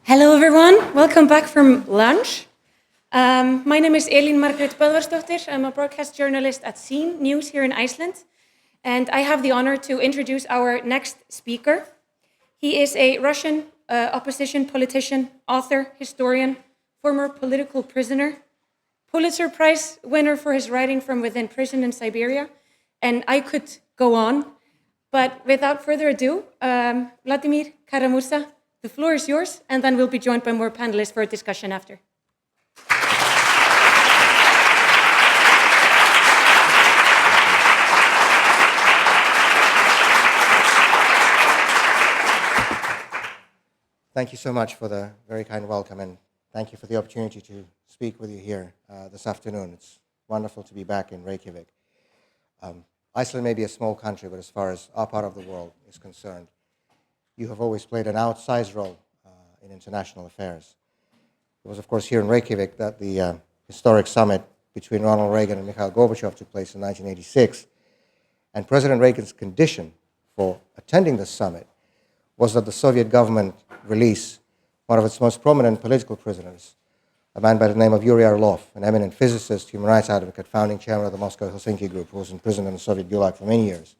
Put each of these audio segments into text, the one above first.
Hello everyone, welcome back from lunch. My name is Elín Margrét Böðvarsdóttir. I'm a broadcast journalist at Scene News here in Iceland, and I have the honor to introduce our next speaker. He is a Russian opposition politician, author, historian, former political prisoner, Pulitzer Prize winner for his writing from within prison in Siberia, and I could go on, but without further ado, Vladimir Kara-Murza, the floor is yours, and then we'll be joined by more panelists for a discussion after. Thank you so much for the very kind welcome, and thank you for the opportunity to speak with you here this afternoon. It's wonderful to be back in Reykjavík. Iceland may be a small country, but as far as our part of the world is concerned, you have always played an outsized role in international affairs. It was, of course, here in Reykjavík that the historic summit between Ronald Reagan and Mikhail Gorbachev took place in 1986. And President Reagan's condition for attending this summit was that the Soviet government release one of its most prominent political prisoners, a man by the name of Yuri Orlov, an eminent physicist, human rights advocate, founding chairman of the Moscow-Helsinki Group, who was imprisoned in the Soviet Gulag for many years.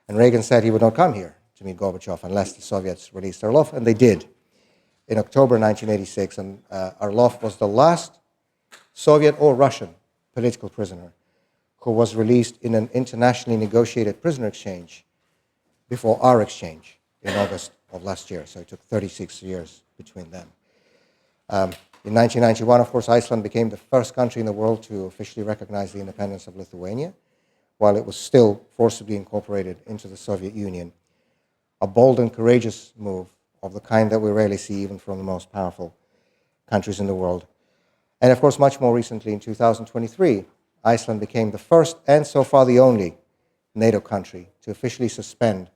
And Reagan said he would not come here to meet Gorbachev unless the Soviets released Orlov, and they did in October 1986. And Orlov was the last Soviet or Russian political prisoner who was released in an internationally negotiated prisoner exchange before our exchange in August of last year. So it took 36 years between them. In 1991, of course, Iceland became the first country in the world to officially recognize the independence of Lithuania, while it was still forcibly incorporated into the Soviet Union. A bold and courageous move of the kind that we rarely see even from the most powerful countries in the world. And of course, much more recently, in 2023, Iceland became the first and so far the only NATO country to officially suspend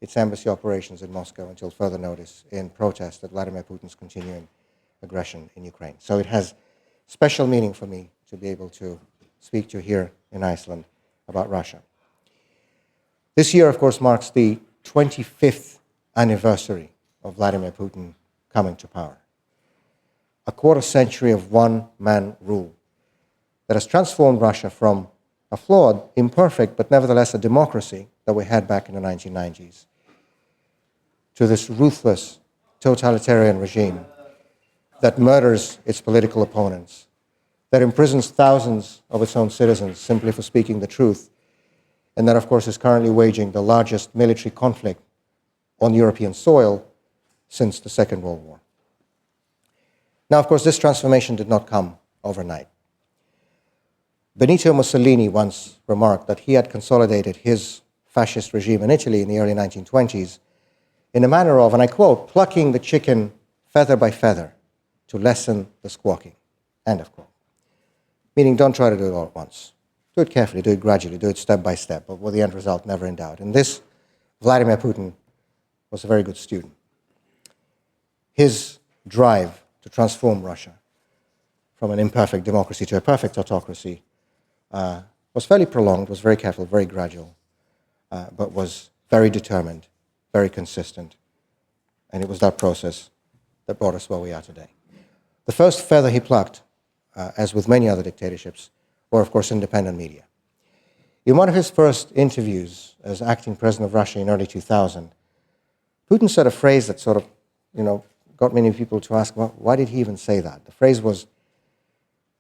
its embassy operations in Moscow until further notice in protest at Vladimir Putin's continuing aggression in Ukraine. So it has special meaning for me to be able to speak to you here in Iceland about Russia. This year, of course, marks the 25th anniversary of Vladimir Putin coming to power. A quarter century of one-man rule that has transformed Russia from a flawed, imperfect, but nevertheless a democracy that we had back in the 1990s to this ruthless, totalitarian regime that murders its political opponents, that imprisons thousands of its own citizens simply for speaking the truth, and that, of course, is currently waging the largest military conflict on European soil since the Second World War. Now, of course, this transformation did not come overnight. Benito Mussolini once remarked that he had consolidated his fascist regime in Italy in the early 1920s in a manner of, and I quote, plucking the chicken feather by feather to lessen the squawking, end of quote. Meaning, don't try to do it all at once. Do it carefully, do it gradually, do it step by step, but with the end result never in doubt. And this, Vladimir Putin was a very good student. His drive to transform Russia from an imperfect democracy to a perfect autocracy was fairly prolonged, was very careful, very gradual, but was very determined, very consistent. And it was that process that brought us where we are today. The first feather he plucked, as with many other dictatorships, were, of course, independent media. In one of his first interviews as acting president of Russia in early 2000, Putin said a phrase that sort of, got many people to ask, well, why did he even say that? The phrase was,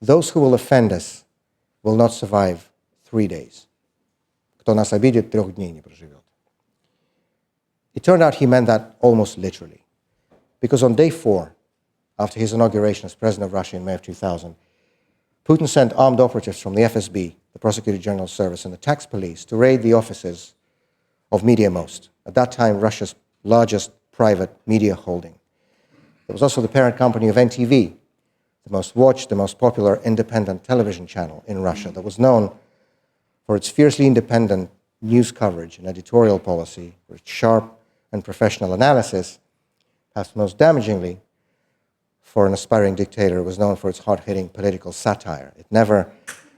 those who will offend us will not survive 3 days. Кто нас обидит, 3 дней не проживет. It turned out he meant that almost literally, because on day 4, after his inauguration as president of Russia in May of 2000, Putin sent armed operatives from the FSB, the Prosecutor General Service, and the tax police to raid the offices of Mediamost, at that time Russia's largest private media holding. It was also the parent company of NTV, the most watched, the most popular independent television channel in Russia that was known for its fiercely independent news coverage and editorial policy, for its sharp and professional analysis, perhaps most damagingly, for an aspiring dictator, it was known for its hard-hitting political satire. It never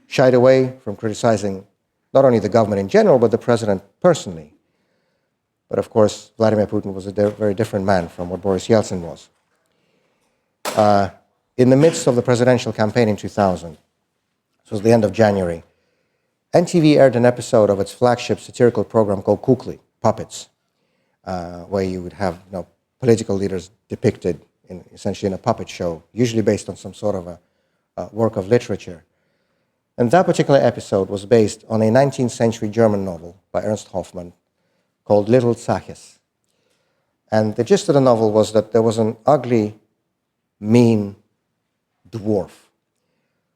shied away from criticizing not only the government in general, but the president personally. But of course, Vladimir Putin was a very different man from what Boris Yeltsin was. in the midst of the presidential campaign in 2000, this was the end of January, NTV aired an episode of its flagship satirical program called Kukli, Puppets, where you would have political leaders depicted essentially in a puppet show, usually based on some sort of a work of literature. And that particular episode was based on a 19th century German novel by Ernst Hoffmann called Little Zaches. And the gist of the novel was that there was an ugly, mean dwarf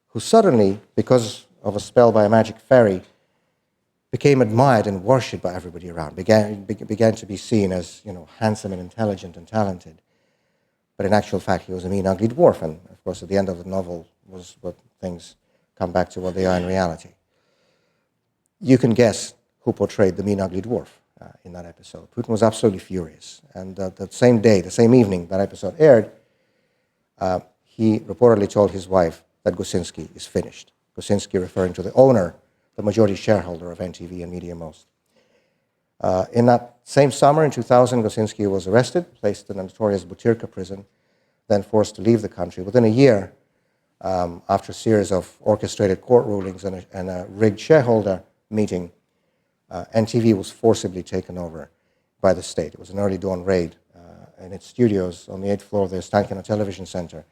who suddenly, because of a spell by a magic fairy, became admired and worshipped by everybody around, began to be seen as handsome and intelligent and talented. But in actual fact, he was a mean, ugly dwarf. And of course, at the end of the novel was what things come back to what they are in reality. You can guess who portrayed the mean, ugly dwarf in that episode. Putin was absolutely furious. And that same day, the same evening that episode aired, he reportedly told his wife that Gosinski is finished. Gosinski referring to the owner, the majority shareholder of NTV and Media Most. In that same summer, in 2000, Gosinski was arrested, placed in a notorious Butyrka prison, then forced to leave the country. Within a year, after a series of orchestrated court rulings and a rigged shareholder meeting, NTV was forcibly taken over by the state. It was an early dawn raid in its studios on the 8th floor of the Ostankino Television Center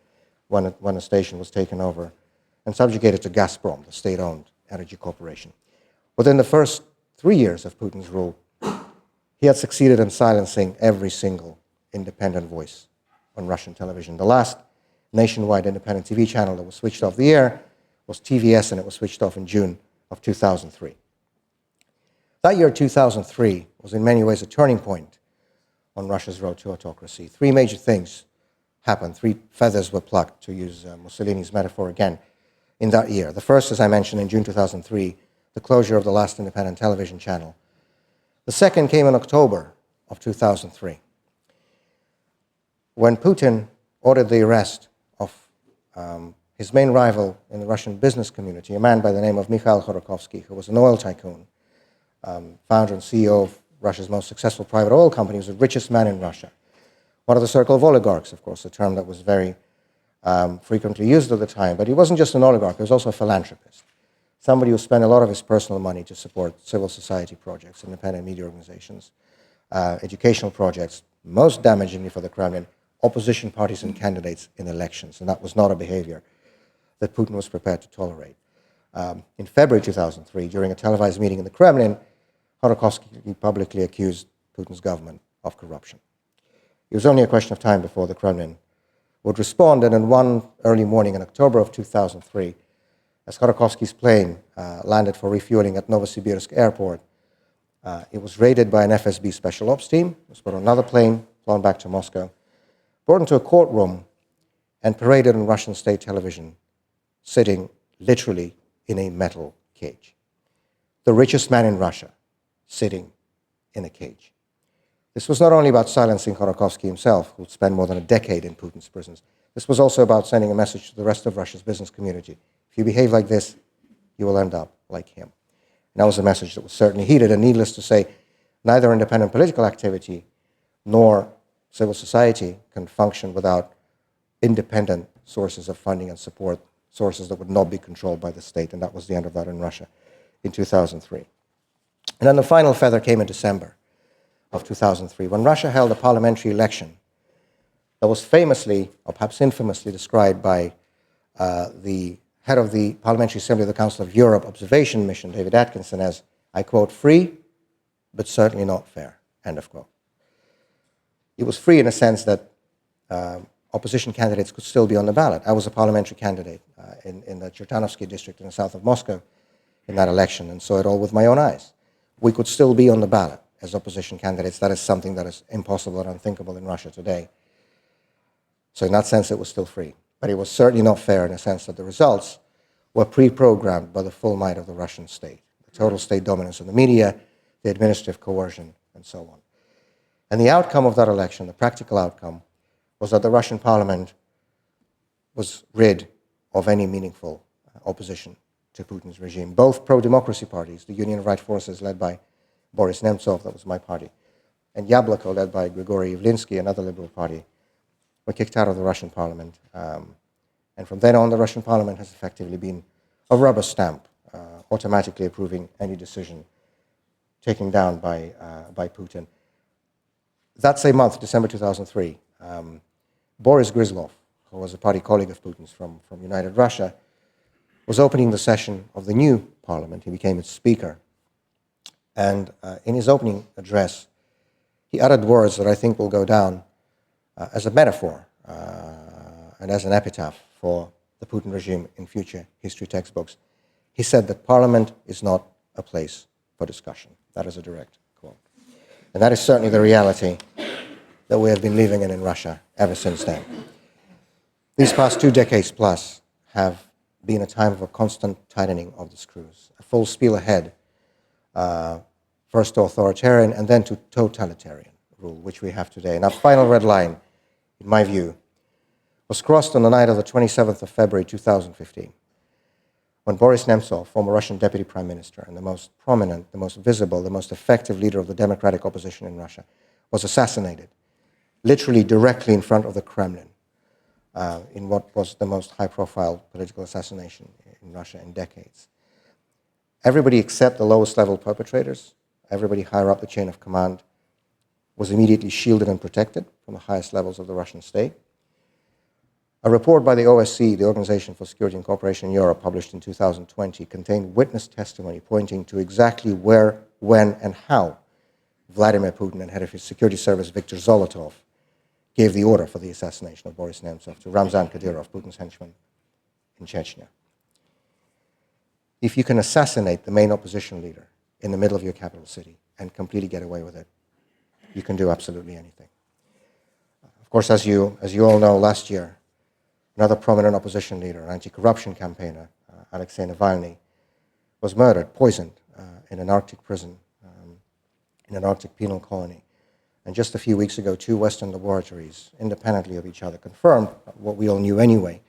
when the station was taken over and subjugated to Gazprom, the state-owned energy corporation. Within the first 3 years of Putin's rule, he had succeeded in silencing every single independent voice on Russian television. The last nationwide independent TV channel that was switched off the air was TVS, and it was switched off in June of 2003. That year, 2003, was in many ways a turning point on Russia's road to autocracy. Three major things happened. Three feathers were plucked, to use Mussolini's metaphor again, in that year. The first, as I mentioned, in June 2003, the closure of the last independent television channel. The second came in October of 2003, when Putin ordered the arrest of his main rival in the Russian business community, a man by the name of Mikhail Khodorkovsky, who was an oil tycoon, founder and CEO of Russia's most successful private oil company. He was the richest man in Russia. One of the circle of oligarchs, of course, a term that was very frequently used at the time. But he wasn't just an oligarch, he was also a philanthropist. Somebody who spent a lot of his personal money to support civil society projects, independent media organizations, educational projects, most damagingly for the Kremlin, opposition parties and candidates in elections. And that was not a behavior that Putin was prepared to tolerate. In February 2003, during a televised meeting in the Kremlin, Khodorkovsky publicly accused Putin's government of corruption. It was only a question of time before the Kremlin would respond, and in one early morning in October of 2003, as Khodorkovsky's plane landed for refueling at Novosibirsk airport, it was raided by an FSB special ops team. It was put on another plane, flown back to Moscow, brought into a courtroom, and paraded on Russian state television, sitting literally in a metal cage. The richest man in Russia, sitting in a cage. This was not only about silencing Khodorkovsky himself, who would spend more than a decade in Putin's prisons. This was also about sending a message to the rest of Russia's business community. If you behave like this, you will end up like him. And that was a message that was certainly heeded, and needless to say, neither independent political activity nor civil society can function without independent sources of funding and support, sources that would not be controlled by the state, and that was the end of that in Russia in 2003. And then the final feather came in December of 2003, when Russia held a parliamentary election that was famously, or perhaps infamously, described by the head of the Parliamentary Assembly of the Council of Europe Observation Mission, David Atkinson, as, I quote, free, but certainly not fair, end of quote. It was free in a sense that opposition candidates could still be on the ballot. I was a parliamentary candidate in the Chertanovsky district in the south of Moscow in that election, and saw it all with my own eyes. We could still be on the ballot as opposition candidates. That is something that is impossible and unthinkable in Russia today. So in that sense, it was still free. But it was certainly not fair in the sense that the results were pre-programmed by the full might of the Russian state, the total state dominance of the media, the administrative coercion, and so on. And the outcome of that election, the practical outcome, was that the Russian parliament was rid of any meaningful opposition to Putin's regime. Both pro-democracy parties, the Union of Right Forces led by Boris Nemtsov, that was my party, and Yabloko, led by Grigory Yavlinsky, another liberal party, were kicked out of the Russian parliament. And from then on, the Russian parliament has effectively been a rubber stamp, automatically approving any decision taken down by Putin. That same month, December 2003, Boris Gryzlov, who was a party colleague of Putin's from United Russia, was opening the session of the new parliament. He became its speaker. And in his opening address, he uttered words that I think will go down as a metaphor and as an epitaph for the Putin regime in future history textbooks. He said that Parliament is not a place for discussion. That is a direct quote. And that is certainly the reality that we have been living in Russia ever since then. These past 2 decades plus have been a time of a constant tightening of the screws, a full spiel ahead, first to authoritarian and then to totalitarian rule, which we have today. And our final red line, in my view, was crossed on the night of the 27th of February 2015, when Boris Nemtsov, former Russian deputy prime minister and the most prominent, the most visible, the most effective leader of the democratic opposition in Russia, was assassinated, literally directly in front of the Kremlin, in what was the most high-profile political assassination in Russia in decades. Everybody except the lowest-level perpetrators, everybody higher up the chain of command, was immediately shielded and protected from the highest levels of the Russian state. A report by the OSCE, the Organization for Security and Cooperation in Europe, published in 2020, contained witness testimony pointing to exactly where, when, and how Vladimir Putin and head of his security service, Viktor Zolotov, gave the order for the assassination of Boris Nemtsov to Ramzan Kadyrov, Putin's henchman in Chechnya. If you can assassinate the main opposition leader in the middle of your capital city and completely get away with it, you can do absolutely anything. Of course, as you all know, last year, another prominent opposition leader, an anti-corruption campaigner, Alexei Navalny, was murdered, poisoned in an Arctic prison, in an Arctic penal colony. And just a few weeks ago, 2 Western laboratories, independently of each other, confirmed what we all knew anyway,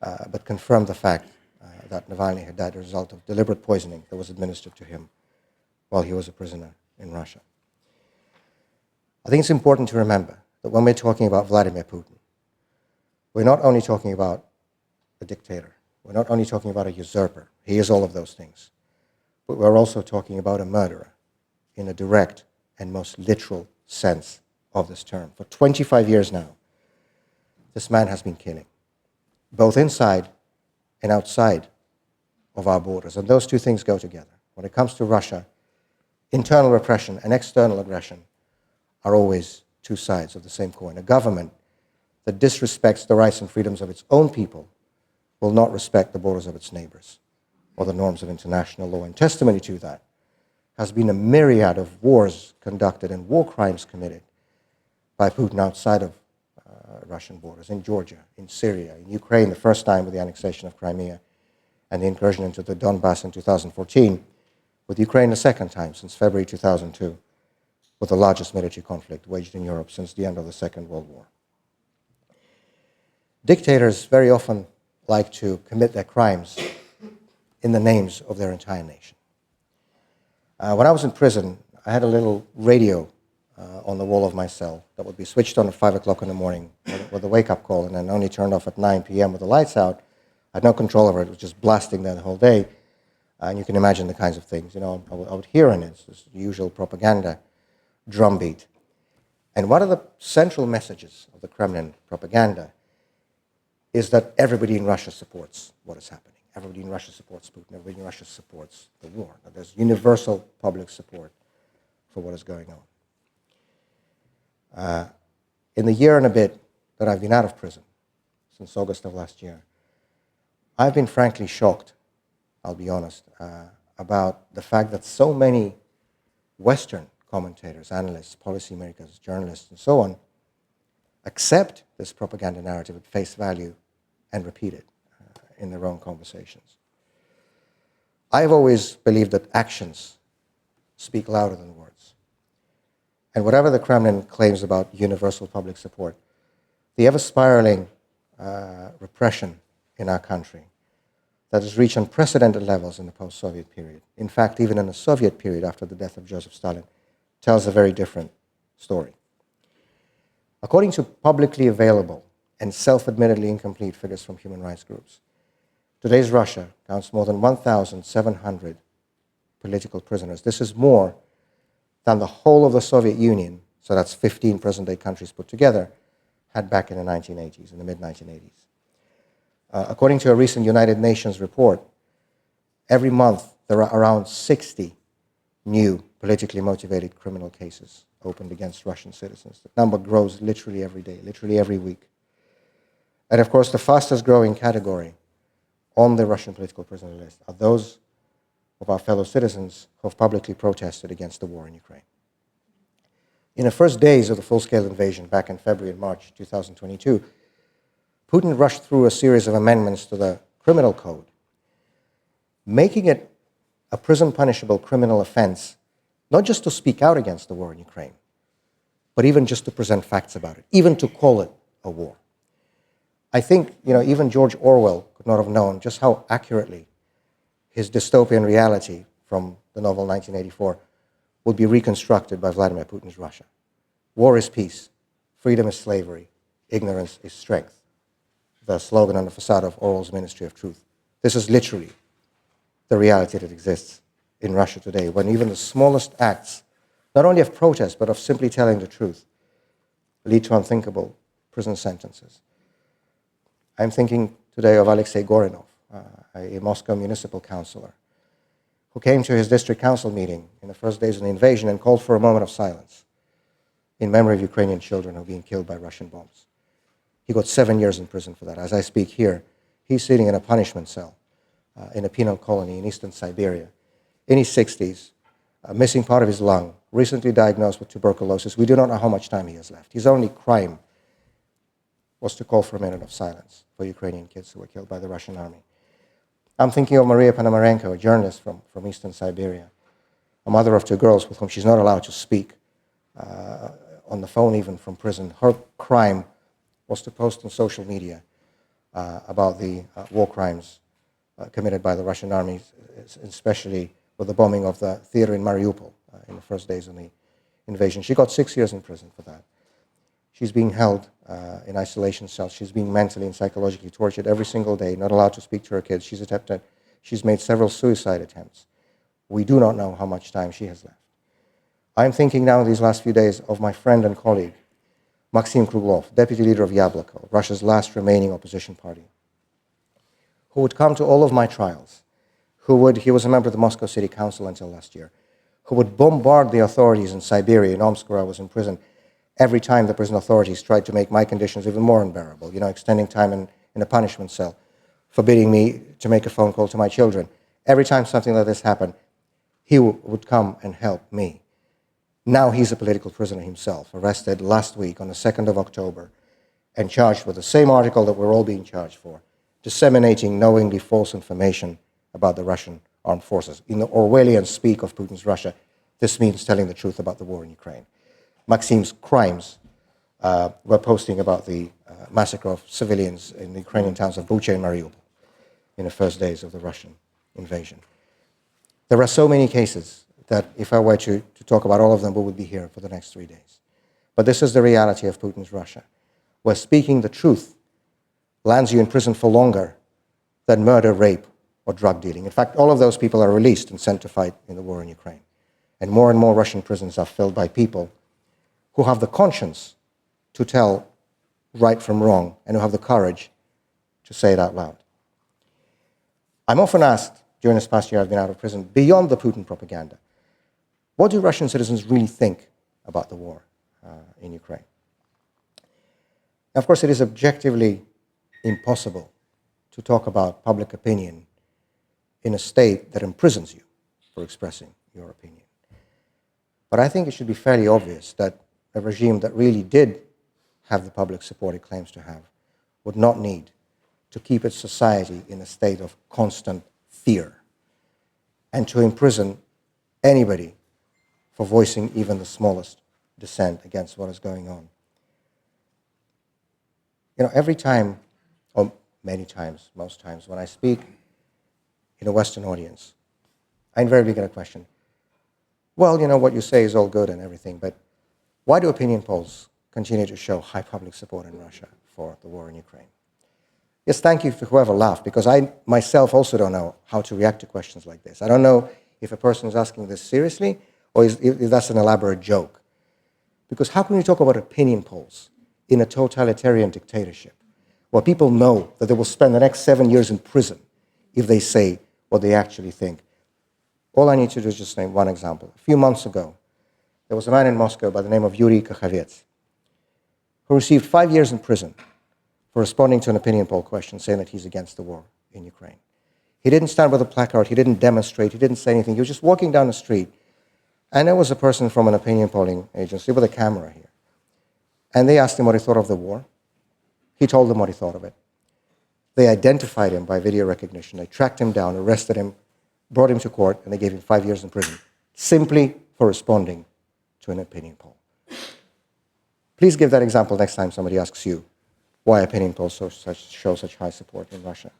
but confirmed the fact that Navalny had died as a result of deliberate poisoning that was administered to him while he was a prisoner in Russia. I think it's important to remember that when we're talking about Vladimir Putin, we're not only talking about a dictator, we're not only talking about a usurper, he is all of those things, but we're also talking about a murderer in a direct and most literal sense of this term. For 25 years now, this man has been killing, both inside and outside of our borders, and those two things go together. When it comes to Russia, internal repression and external aggression are always two sides of the same coin. A government that disrespects the rights and freedoms of its own people will not respect the borders of its neighbors or the norms of international law. And testimony to that has been a myriad of wars conducted and war crimes committed by Putin outside of Russian borders, in Georgia, in Syria, in Ukraine, the first time with the annexation of Crimea and the incursion into the Donbass in 2014, with Ukraine the second time since February 2002, with the largest military conflict waged in Europe since the end of the Second World War. Dictators very often like to commit their crimes in the names of their entire nation. When I was in prison, I had a little radio on the wall of my cell that would be switched on at 5 o'clock in the morning with a wake-up call and then only turned off at 9 p.m. with the lights out. I had no control over it. It was just blasting there the whole day. And you can imagine the kinds of things, I would hear in it, this usual propaganda drumbeat. And one of the central messages of the Kremlin propaganda is that everybody in Russia supports what is happening. Everybody in Russia supports Putin. Everybody in Russia supports the war. That there's universal public support for what is going on. In the year and a bit that I've been out of prison, since August of last year, I've been frankly shocked, I'll be honest, about the fact that so many Western commentators, analysts, policymakers, journalists, and so on, accept this propaganda narrative at face value and repeat it in their own conversations. I've always believed that actions speak louder than words. And whatever the Kremlin claims about universal public support, the ever-spiraling repression in our country that has reached unprecedented levels in the post-Soviet period, in fact, even in the Soviet period after the death of Joseph Stalin, tells a very different story. According to publicly available and self-admittedly incomplete figures from human rights groups, today's Russia counts more than 1,700 political prisoners. This is more than the whole of the Soviet Union, so that's 15 present-day countries put together, had back in the 1980s, in the mid-1980s. According to a recent United Nations report, every month there are around 60 new politically motivated criminal cases opened against Russian citizens. The number grows literally every day, literally every week. And of course, the fastest growing category on the Russian political prisoner list are those of our fellow citizens who have publicly protested against the war in Ukraine. In the first days of the full-scale invasion back in February and March 2022, Putin rushed through a series of amendments to the criminal code, making it a prison-punishable criminal offense, not just to speak out against the war in Ukraine, but even just to present facts about it, even to call it a war. I think, even George Orwell could not have known just how accurately his dystopian reality from the novel 1984 would be reconstructed by Vladimir Putin's Russia. War is peace, freedom is slavery, ignorance is strength. The slogan on the facade of Orwell's Ministry of Truth. This is literally the reality that exists in Russia today, when even the smallest acts, not only of protest, but of simply telling the truth, lead to unthinkable prison sentences. I'm thinking today of Alexei Gorinov, a Moscow municipal councillor, who came to his district council meeting in the first days of the invasion and called for a moment of silence in memory of Ukrainian children who are being killed by Russian bombs. He got 7 years in prison for that. As I speak here, he's sitting in a punishment cell in a penal colony in eastern Siberia, in his 60s, missing part of his lung, recently diagnosed with tuberculosis. We do not know how much time he has left. His only crime was to call for a minute of silence for Ukrainian kids who were killed by the Russian army. I'm thinking of Maria Ponomarenko, a journalist from eastern Siberia, a mother of 2 girls with whom she's not allowed to speak on the phone even from prison. Her crime was to post on social media about the war crimes committed by the Russian army, especially with the bombing of the theater in Mariupol in the first days of the invasion. She got 6 years in prison for that. She's being held in isolation cells. She's being mentally and psychologically tortured every single day, not allowed to speak to her kids. She's made several suicide attempts. We do not know how much time she has left. I'm thinking now these last few days of my friend and colleague, Maxim Kruglov, deputy leader of Yabloko, Russia's last remaining opposition party, who would come to all of my trials, he was a member of the Moscow City Council until last year, who would bombard the authorities in Siberia, in Omsk, where I was in prison, every time the prison authorities tried to make my conditions even more unbearable, extending time in a punishment cell, forbidding me to make a phone call to my children. Every time something like this happened, he would come and help me. Now he's a political prisoner himself, arrested last week on the 2nd of October and charged with the same article that we're all being charged for, disseminating knowingly false information about the Russian armed forces. In the Orwellian speak of Putin's Russia, this means telling the truth about the war in Ukraine. Maxim's crimes were posting about the massacre of civilians in the Ukrainian towns of Bucha and Mariupol in the first days of the Russian invasion. There are so many cases that if I were to talk about all of them, we would be here for the next 3 days. But this is the reality of Putin's Russia, where speaking the truth lands you in prison for longer than murder, rape, or drug dealing. In fact, all of those people are released and sent to fight in the war in Ukraine. And more Russian prisons are filled by people who have the conscience to tell right from wrong and who have the courage to say it out loud. I'm often asked, during this past year I've been out of prison, beyond the Putin propaganda, what do Russian citizens really think about the war in Ukraine? Now, of course, it is objectively impossible to talk about public opinion in a state that imprisons you for expressing your opinion. But I think it should be fairly obvious that a regime that really did have the public support it claims to have would not need to keep its society in a state of constant fear and to imprison anybody for voicing even the smallest dissent against what is going on. Every time, or many times, most times, when I speak in a Western audience, I invariably get a question. Well, what you say is all good and everything, but why do opinion polls continue to show high public support in Russia for the war in Ukraine. Yes, thank you to whoever laughed, because I myself also don't know how to react to questions like this. I don't know if a person is asking this seriously or if that's an elaborate joke. Because how can you talk about opinion polls in a totalitarian dictatorship where people know that they will spend the next 7 years in prison if they say what they actually think? All I need to do is just name one example. A few months ago, there was a man in Moscow by the name of Yuri Kakhovets who received 5 years in prison for responding to an opinion poll question saying that he's against the war in Ukraine. He didn't stand with a placard, he didn't demonstrate, he didn't say anything. He was just walking down the street, and there was a person from an opinion polling agency with a camera here. And they asked him what he thought of the war. He told them what he thought of it. They identified him by video recognition. They tracked him down, arrested him, brought him to court, and they gave him 5 years in prison, simply for responding to an opinion poll. Please give that example next time somebody asks you why opinion polls show such high support in Russia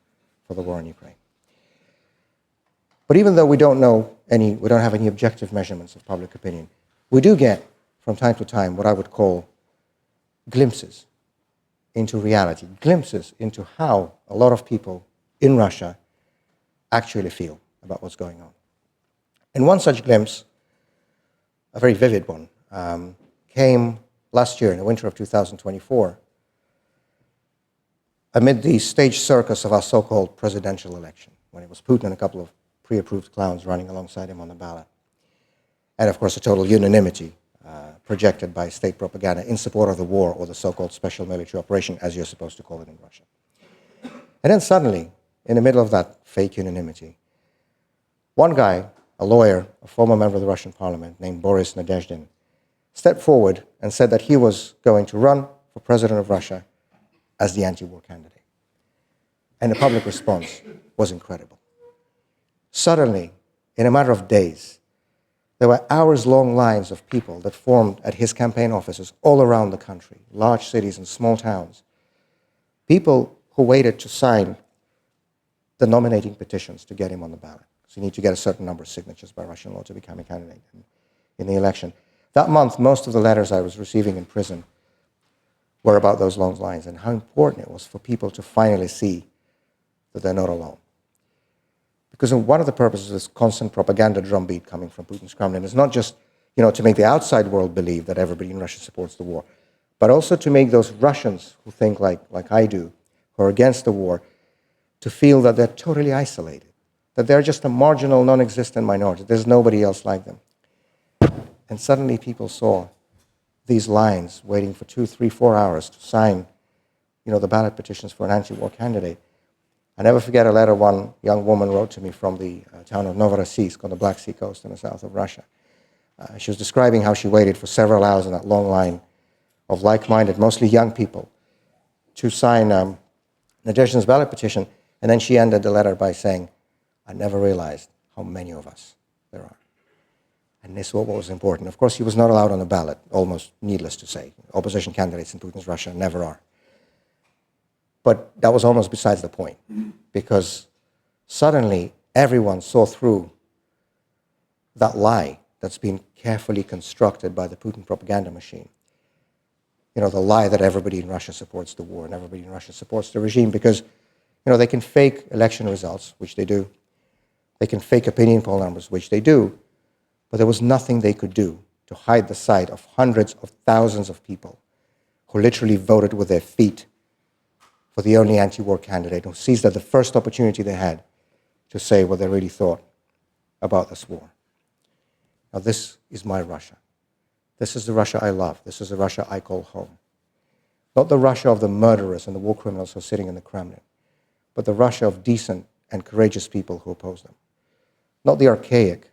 for the war in Ukraine. But even though we don't have any objective measurements of public opinion, we do get, from time to time, what I would call glimpses into reality, glimpses into how a lot of people in Russia actually feel about what's going on. And one such glimpse, a very vivid one, came last year in the winter of 2024, amid the staged circus of our so-called presidential election, when it was Putin and a couple of pre-approved clowns running alongside him on the ballot. And of course, a total unanimity projected by state propaganda in support of the war, or the so-called special military operation, as you're supposed to call it in Russia. And then suddenly, in the middle of that fake unanimity, one guy, a lawyer, a former member of the Russian parliament named Boris Nadezhdin, stepped forward and said that he was going to run for president of Russia as the anti-war candidate. And the public response was incredible. Suddenly, in a matter of days, there were hours-long lines of people that formed at his campaign offices all around the country, large cities and small towns. People who waited to sign the nominating petitions to get him on the ballot. So you need to get a certain number of signatures by Russian law to become a candidate in the election. That month, most of the letters I was receiving in prison were about those long lines and how important it was for people to finally see that they're not alone. Because one of the purposes of this constant propaganda drumbeat coming from Putin's Kremlin is not just, to make the outside world believe that everybody in Russia supports the war, but also to make those Russians who think like I do, who are against the war, to feel that they're totally isolated, that they're just a marginal, non-existent minority. There's nobody else like them. And suddenly people saw these lines waiting for 2, 3, 4 hours to sign, the ballot petitions for an anti-war candidate. I never forget a letter one young woman wrote to me from the town of Novorossiysk on the Black Sea coast in the south of Russia. She was describing how she waited for several hours in that long line of like-minded, mostly young people, to sign Nadezhdin's ballot petition, and then she ended the letter by saying, "I never realized how many of us there are." And this was what was important. Of course, he was not allowed on the ballot, almost needless to say. Opposition candidates in Putin's Russia never are. But that was almost besides the point, because suddenly everyone saw through that lie that's been carefully constructed by the Putin propaganda machine. The lie that everybody in Russia supports the war and everybody in Russia supports the regime because, they can fake election results, which they do. They can fake opinion poll numbers, which they do. But there was nothing they could do to hide the sight of hundreds of thousands of people who literally voted with their feet for the only anti-war candidate, who seized at the first opportunity they had to say what they really thought about this war. Now, this is my Russia. This is the Russia I love. This is the Russia I call home. Not the Russia of the murderers and the war criminals who are sitting in the Kremlin, but the Russia of decent and courageous people who oppose them. Not the archaic,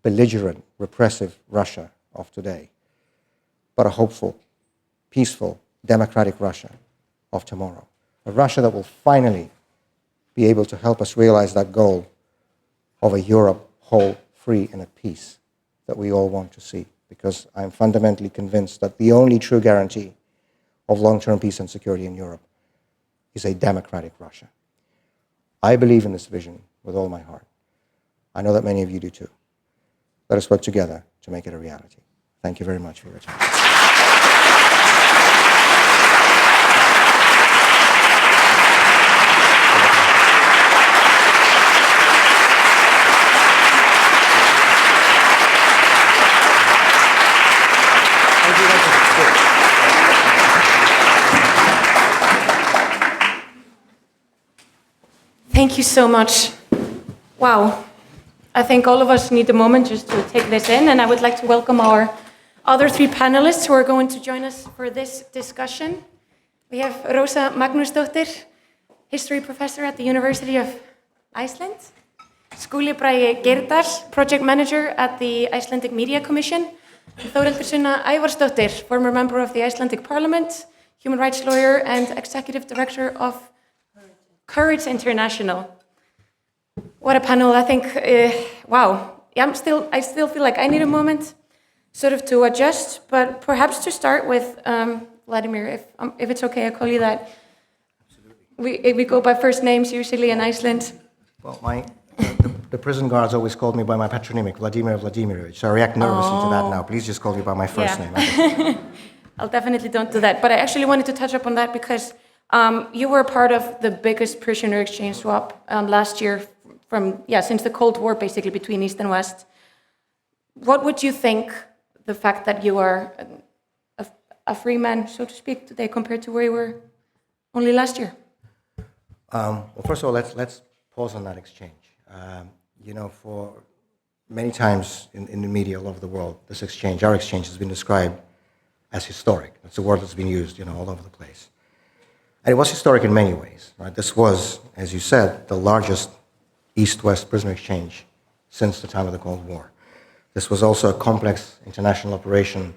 belligerent, repressive Russia of today, but a hopeful, peaceful, democratic Russia of tomorrow. A Russia that will finally be able to help us realize that goal of a Europe whole, free, and at peace that we all want to see. Because I'm fundamentally convinced that the only true guarantee of long-term peace and security in Europe is a democratic Russia. I believe in this vision with all my heart. I know that many of you do too. Let us work together to make it a reality. Thank you very much for your time. Thank you so much. Wow. I think all of us need a moment just to take this in, and I would like to welcome our other three panelists who are going to join us for this discussion. We have Rósa Magnúsdóttir, history professor at the University of Iceland. Skúli Bragi Geirdal, project manager at the Icelandic Media Commission. And Þórhildur Sunna Ævarsdóttir, former member of the Icelandic Parliament, human rights lawyer, and executive director of Courage International. What a panel! I think, wow. Yeah, I still feel like I need a moment, sort of, to adjust. But perhaps to start with, Vladimir, if it's okay, I call you that. Absolutely. We go by first names usually in Iceland. Well, the prison guards always called me by my patronymic, Vladimir Vladimirovich. So I react nervously to that now. Please just call me by my first name. I'll definitely don't do that. But I actually wanted to touch up on that because you were part of the biggest prisoner exchange swap last year. Since the Cold War, basically, between East and West. What would you think the fact that you are a free man, so to speak, today compared to where you were only last year? Well, first of all, let's pause on that exchange. For many times in the media all over the world, our exchange has been described as historic. That's a word that's been used, all over the place. And it was historic in many ways, right? This was, as you said, the largest East-West prisoner exchange since the time of the Cold War. This was also a complex international operation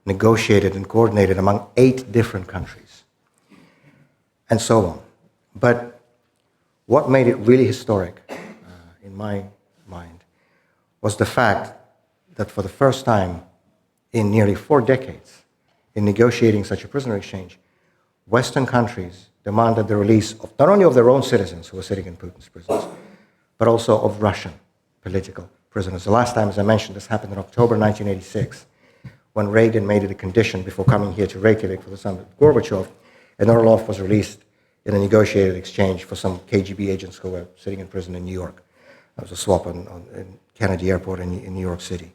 negotiated and coordinated among 8 different countries, and so on. But what made it really historic, in my mind, was the fact that for the first time in nearly 4 decades, in negotiating such a prisoner exchange, Western countries demanded the release of not only of their own citizens who were sitting in Putin's prisons, but also of Russian political prisoners. The last time, as I mentioned, this happened in October 1986, when Reagan made it a condition before coming here to Reykjavík for the summit with Gorbachev, and Orlov was released in a negotiated exchange for some KGB agents who were sitting in prison in New York. There was a swap in Kennedy Airport in New York City.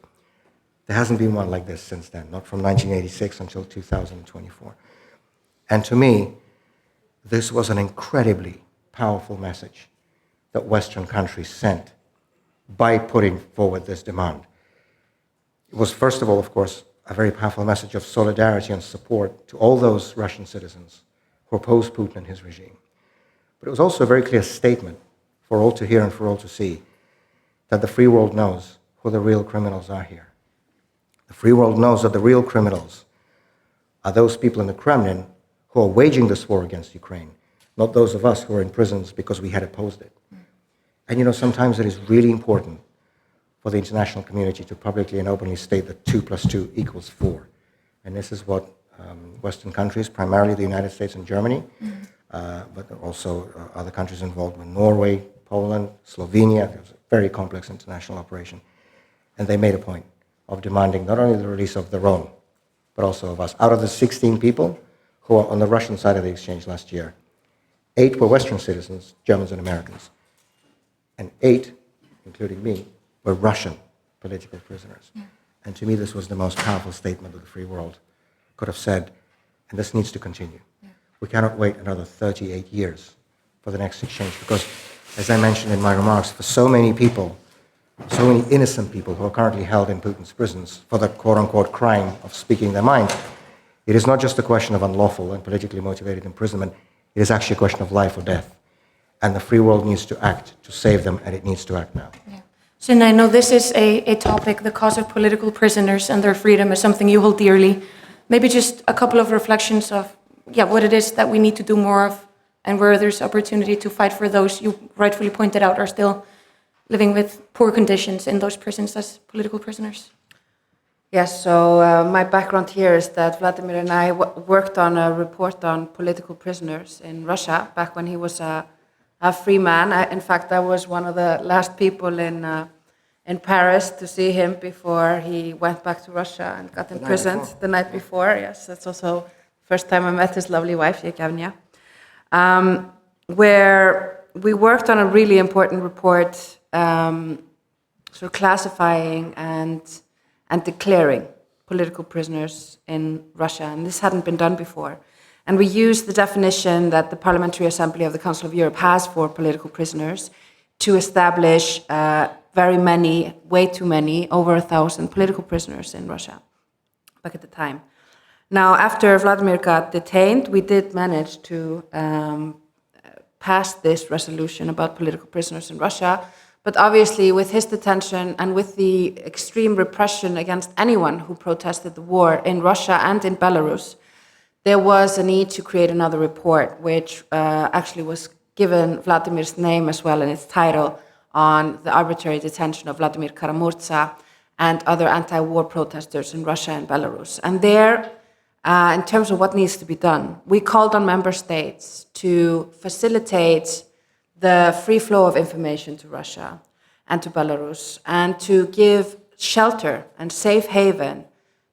There hasn't been one like this since then, not from 1986 until 2024. And to me, this was an incredibly powerful message that Western countries sent by putting forward this demand. It was, first of all, of course, a very powerful message of solidarity and support to all those Russian citizens who opposed Putin and his regime. But it was also a very clear statement for all to hear and for all to see that the free world knows who the real criminals are here. The free world knows that the real criminals are those people in the Kremlin who are waging this war against Ukraine, not those of us who are in prisons because we had opposed it. And sometimes it is really important for the international community to publicly and openly state that 2 + 2 = 4. And this is what Western countries, primarily the United States and Germany, but also other countries involved with Norway, Poland, Slovenia. It was a very complex international operation. And they made a point of demanding not only the release of their own, but also of us. Out of the 16 people who were on the Russian side of the exchange last year, 8 were Western citizens, Germans and Americans. And 8, including me, were Russian political prisoners. Yeah. And to me, this was the most powerful statement that the free world could have said, and this needs to continue. Yeah. We cannot wait another 38 years for the next exchange, because, as I mentioned in my remarks, for so many people, so many innocent people who are currently held in Putin's prisons for the quote-unquote crime of speaking their mind, it is not just a question of unlawful and politically motivated imprisonment, it is actually a question of life or death. And the free world needs to act to save them, and it needs to act now. Yeah. Sunna, I know this is a topic, the cause of political prisoners and their freedom is something you hold dearly. Maybe just a couple of reflections of what it is that we need to do more of, and where there's opportunity to fight for those you rightfully pointed out are still living with poor conditions in those prisons as political prisoners. Yes, so my background here is that Vladimir and I worked on a report on political prisoners in Russia back when he was a free man. In fact, I was one of the last people in Paris to see him before he went back to Russia and got imprisoned the night before. Yes, that's also the first time I met his lovely wife, Yevgenia, where we worked on a really important report, sort of classifying and declaring political prisoners in Russia, and this hadn't been done before. And we use the definition that the Parliamentary Assembly of the Council of Europe has for political prisoners to establish very many, way too many, over 1,000 political prisoners in Russia back at the time. Now, after Vladimir got detained, we did manage to pass this resolution about political prisoners in Russia. But obviously, with his detention and with the extreme repression against anyone who protested the war in Russia and in Belarus, there was a need to create another report, which actually was given Vladimir's name as well in its title, on the arbitrary detention of Vladimir Kara-Murza and other anti-war protesters in Russia and Belarus. And there, in terms of what needs to be done, we called on member states to facilitate the free flow of information to Russia and to Belarus, and to give shelter and safe haven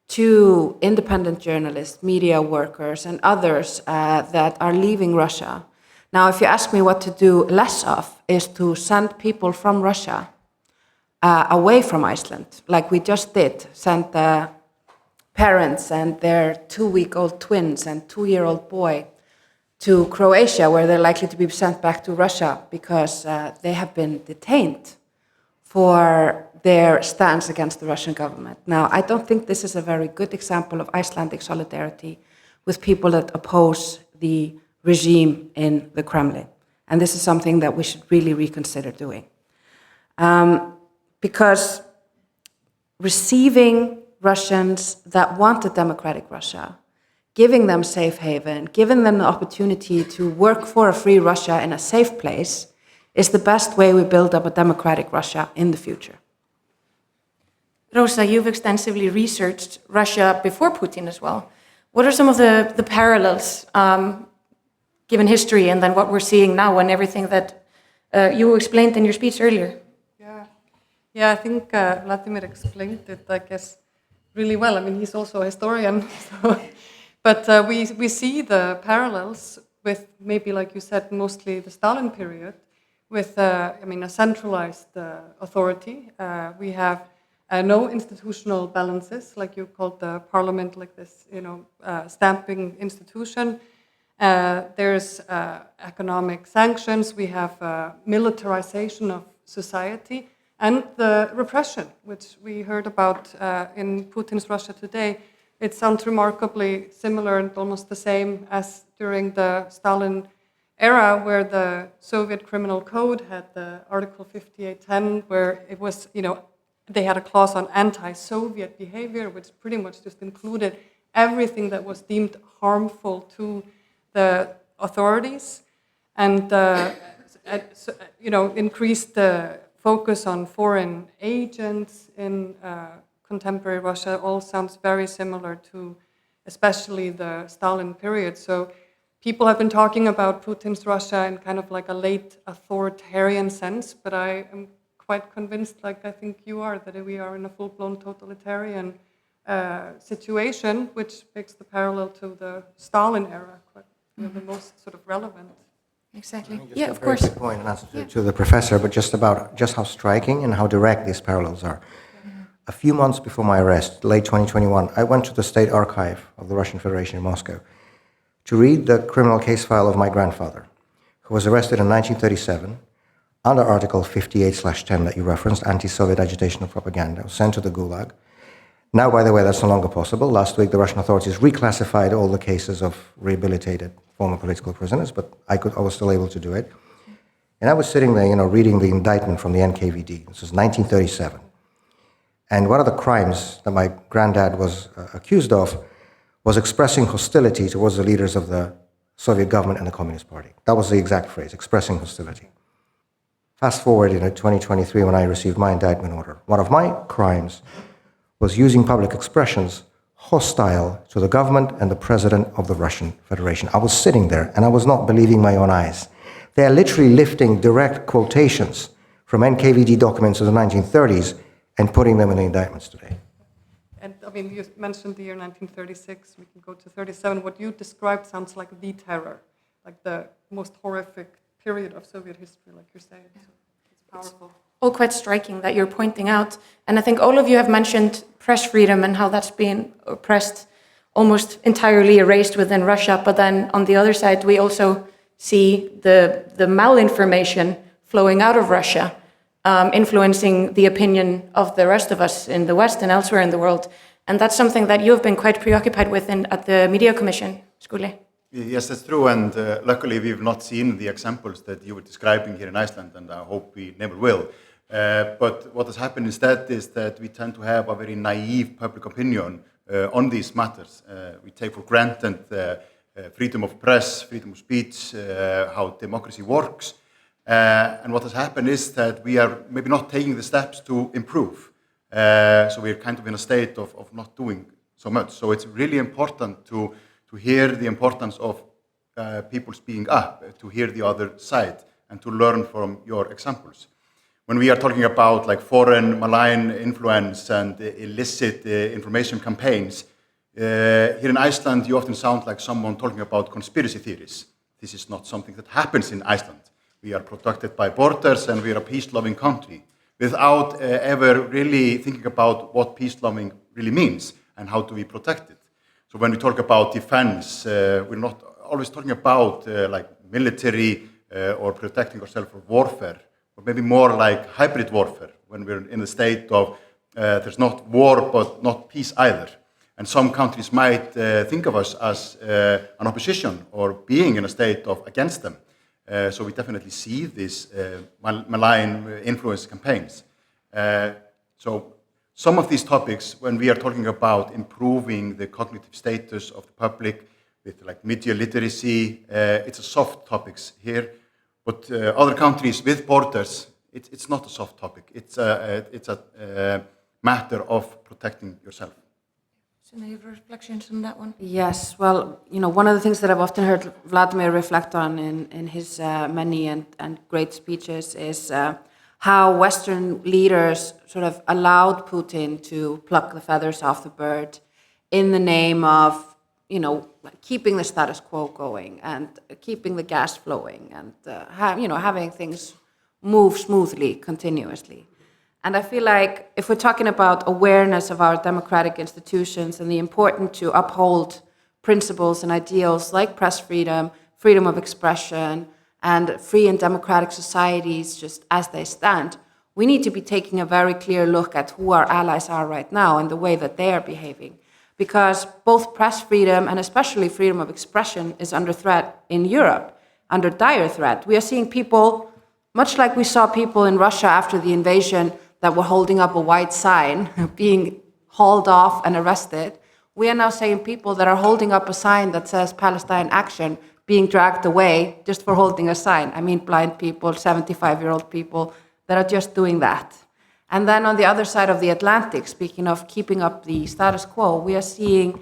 to independent journalists, media workers, and others that are leaving Russia. Now, if you ask me what to do less of, is to send people from Russia away from Iceland, like we just did, send the parents and their 2-week-old twins and 2-year-old boy to Croatia, where they're likely to be sent back to Russia because they have been detained for their stance against the Russian government. Now, I don't think this is a very good example of Icelandic solidarity with people that oppose the regime in the Kremlin. And this is something that we should really reconsider doing. Because receiving Russians that want a democratic Russia, giving them safe haven, giving them the opportunity to work for a free Russia in a safe place, is the best way we build up a democratic Russia in the future. Rósa, you've extensively researched Russia before Putin as well. What are some of the parallels, given history and then what we're seeing now and everything that you explained in your speech earlier? Yeah, I think Vladimir explained it, I guess, really well. I mean, he's also a historian, so. But we see the parallels with maybe, like you said, mostly the Stalin period, with a centralized authority. We have no institutional balances, like you called the parliament, like this, stamping institution. There's economic sanctions. We have militarization of society, and the repression, which we heard about in Putin's Russia today. It sounds remarkably similar and almost the same as during the Stalin era, where the Soviet criminal code had the Article 5810, where it was, they had a clause on anti-Soviet behavior, which pretty much just included everything that was deemed harmful to the authorities, and increased the focus on foreign agents in contemporary Russia. All sounds very similar to especially the Stalin period. So people have been talking about Putin's Russia in kind of like a late authoritarian sense, but I am quite convinced, like I think you are, that we are in a full-blown totalitarian situation, which makes the parallel to the Stalin era quite the most sort of relevant. Exactly. Yeah, of course. Quick point in answer to the professor, but just about just how striking and how direct these parallels are. A few months before my arrest, late 2021, I went to the State Archive of the Russian Federation in Moscow to read the criminal case file of my grandfather, who was arrested in 1937 under Article 58/10 that you referenced, anti-Soviet agitation and propaganda, was sent to the Gulag. Now, by the way, that's no longer possible. Last week, the Russian authorities reclassified all the cases of rehabilitated former political prisoners, but I was still able to do it. And I was sitting there, reading the indictment from the NKVD. This was 1937. And one of the crimes that my granddad was accused of was expressing hostility towards the leaders of the Soviet government and the Communist Party. That was the exact phrase, expressing hostility. Fast forward, 2023, when I received my indictment order. One of my crimes was using public expressions hostile to the government and the president of the Russian Federation. I was sitting there and I was not believing my own eyes. They are literally lifting direct quotations from NKVD documents of the 1930s and putting them in the indictments today. And I mean, you mentioned the year 1936, we can go to 37. What you described sounds like the terror, like the most horrific period of Soviet history, like you're saying. So it's powerful. All quite striking that you're pointing out. And I think all of you have mentioned press freedom and how that's been oppressed almost entirely erased within Russia. But then on the other side, we also see the malinformation flowing out of Russia, influencing the opinion of the rest of us in the West and elsewhere in the world. And that's something that you've been quite preoccupied with at the Media Commission, Skúli. Yes, that's true, and luckily we've not seen the examples that you were describing here in Iceland, and I hope we never will. But what has happened instead is that we tend to have a very naive public opinion on these matters. We take for granted freedom of press, freedom of speech, how democracy works. And what has happened is that we are maybe not taking the steps to improve. So we're kind of in a state of not doing so much. So it's really important to hear the importance of people speaking up, to hear the other side, and to learn from your examples. When we are talking about like foreign malign influence and illicit information campaigns, here in Iceland you often sound like someone talking about conspiracy theories. This is not something that happens in Iceland. We are protected by borders and we are a peace-loving country without ever really thinking about what peace-loving really means and how do we protect it. So when we talk about defense, we're not always talking about like military or protecting ourselves from warfare, or maybe more like hybrid warfare, when we're in a state of there's not war but not peace either. And some countries might think of us as an opposition or being in a state of against them. So we definitely see these malign influence campaigns. So some of these topics, when we are talking about improving the cognitive status of the public with like media literacy, it's a soft topics here. But other countries with borders, it's not a soft topic. It's a matter of protecting yourself. Sunna, you have reflections on that one? Yes, well, one of the things that I've often heard Vladimir reflect on in his many and great speeches is how Western leaders sort of allowed Putin to pluck the feathers off the bird in the name of, keeping the status quo going and keeping the gas flowing and, having things move smoothly, continuously. And I feel like if we're talking about awareness of our democratic institutions and the importance to uphold principles and ideals like press freedom, freedom of expression, and free and democratic societies just as they stand, we need to be taking a very clear look at who our allies are right now and the way that they are behaving. Because both press freedom and especially freedom of expression is under threat in Europe, under dire threat. We are seeing people, much like we saw people in Russia after the invasion that were holding up a white sign, being hauled off and arrested. We are now seeing people that are holding up a sign that says Palestine Action, being dragged away just for holding a sign. I mean, blind people, 75-year-old people that are just doing that. And then on the other side of the Atlantic, speaking of keeping up the status quo, we are seeing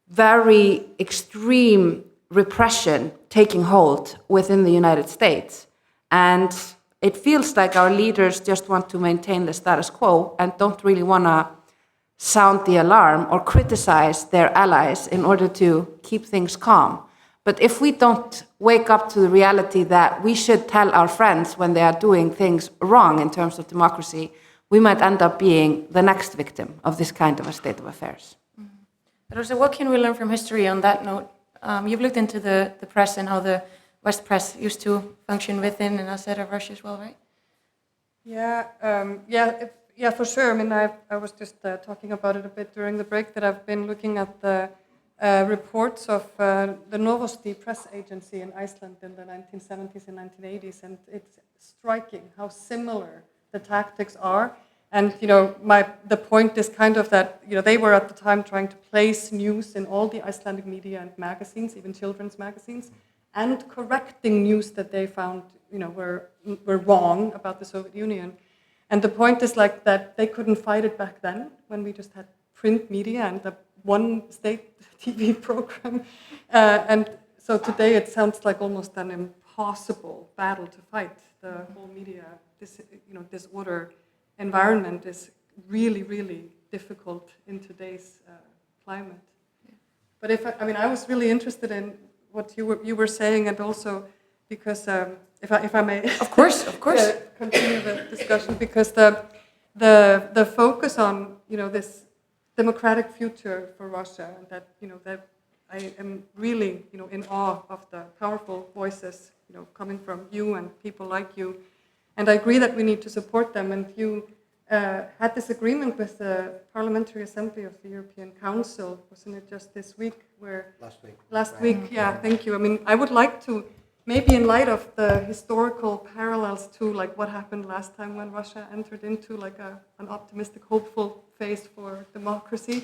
very extreme repression taking hold within the United States. And it feels like our leaders just want to maintain the status quo and don't really want to sound the alarm or criticize their allies in order to keep things calm. But if we don't wake up to the reality that we should tell our friends when they are doing things wrong in terms of democracy, we might end up being the next victim of this kind of a state of affairs. But also, what can we learn from history on that note? You've looked into the press and how the West press used to function within and outside of Russia as well, right? Yeah, for sure. I mean, I was just talking about it a bit during the break that I've been looking at the reports of the Novosti press agency in Iceland in the 1970s and 1980s, and it's striking how similar the tactics are. And the point is kind of that they were at the time trying to place news in all the Icelandic media and magazines, even children's magazines, and correcting news that they found were wrong about the Soviet Union. And the point is like that they couldn't fight it back then when we just had print media and the one state TV program. And so today it sounds like almost an impossible battle to fight. The whole media disorder environment is really, really difficult in today's climate. But I was really interested in what you were saying, and also because if I may, of course, continue the discussion, because the focus on this democratic future for Russia, and that that I am really in awe of the powerful voices coming from you and people like you, and I agree that we need to support them. And you had this agreement with the Parliamentary Assembly of the European Council, wasn't it just this week? Last week, yeah. Thank you. I mean, I would like to. Maybe in light of the historical parallels to like what happened last time when Russia entered into like an optimistic, hopeful phase for democracy.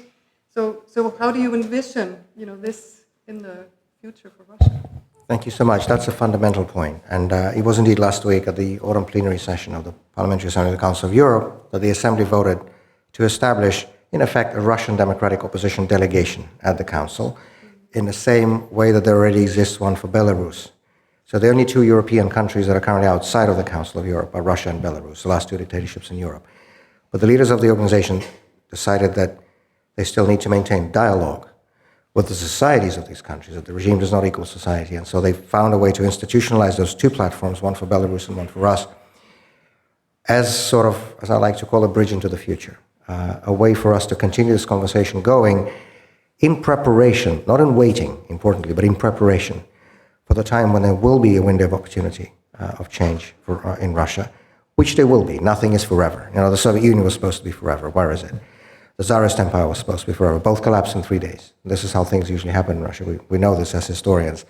So how do you envision this in the future for Russia? Thank you so much. That's a fundamental point. And it was indeed last week at the autumn plenary session of the Parliamentary Assembly of the Council of Europe that the Assembly voted to establish, in effect, a Russian democratic opposition delegation at the Council in the same way that there already exists one for Belarus. So the only two European countries that are currently outside of the Council of Europe are Russia and Belarus, the last two dictatorships in Europe. But the leaders of the organization decided that they still need to maintain dialogue with the societies of these countries, that the regime does not equal society. And so they found a way to institutionalize those two platforms, one for Belarus and one for us, as sort of, as I like to call, a bridge into the future, a way for us to continue this conversation going in preparation, not in waiting, importantly, but in preparation for the time when there will be a window of opportunity of change in Russia, which there will be. Nothing is forever. The Soviet Union was supposed to be forever. Where is it? The Tsarist Empire was supposed to be forever. Both collapsed in 3 days. This is how things usually happen in Russia. We know this as historians.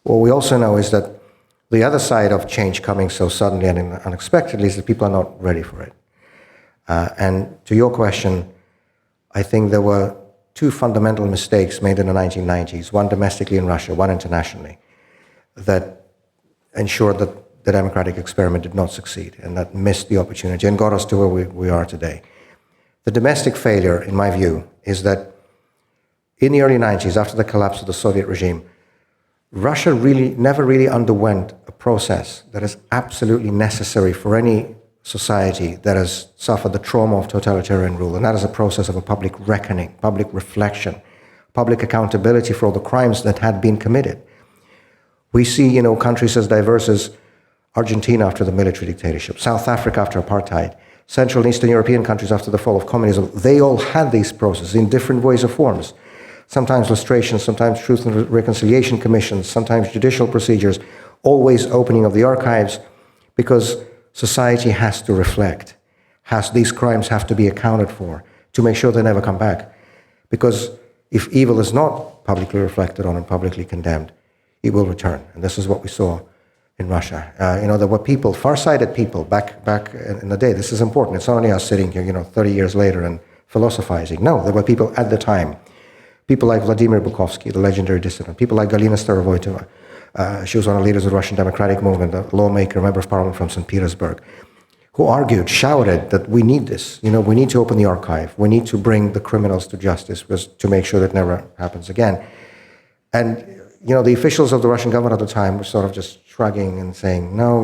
What we also know is that the other side of change coming so suddenly and unexpectedly is that people are not ready for it. And to your question, I think there were two fundamental mistakes made in the 1990s, one domestically in Russia, one internationally, that ensured that the democratic experiment did not succeed and that missed the opportunity and got us to where we are today. The domestic failure, in my view, is that in the early 90s, after the collapse of the Soviet regime, Russia never really underwent a process that is absolutely necessary for any society that has suffered the trauma of totalitarian rule, and that is a process of a public reckoning, public reflection, public accountability for all the crimes that had been committed. We see, countries as diverse as Argentina after the military dictatorship, South Africa after apartheid, Central and Eastern European countries after the fall of communism. They all had these processes in different ways or forms. Sometimes lustrations, sometimes truth and reconciliation commissions, sometimes judicial procedures, always opening of the archives, because society has to reflect. These crimes have to be accounted for to make sure they never come back. Because if evil is not publicly reflected on and publicly condemned, it will return. And this is what we saw in Russia. There were people, far-sighted people back in the day. This is important. It's not only us sitting here, 30 years later and philosophizing. No, there were people at the time. People like Vladimir Bukovsky, the legendary dissident. People like Galina Starovoytova. She was one of the leaders of the Russian democratic movement, a lawmaker, a member of parliament from St. Petersburg, who argued, shouted that we need this. We need to open the archive. We need to bring the criminals to justice to make sure that never happens again. And the officials of the Russian government at the time were sort of just shrugging and saying, no,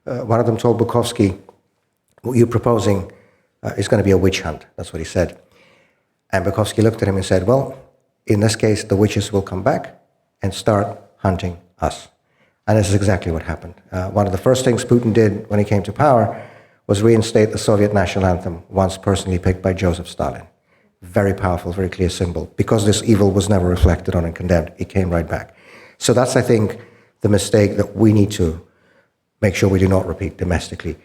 one of them told Bukovsky, what you're proposing is going to be a witch hunt. That's what he said. And Bukovsky looked at him and said, well, in this case, the witches will come back and start hunting us. And this is exactly what happened. One of the first things Putin did when he came to power was reinstate the Soviet national anthem, once personally picked by Joseph Stalin. Very powerful, very clear symbol. Because this evil was never reflected on and condemned, it came right back. So that's, I think, the mistake that we need to make sure we do not repeat domestically.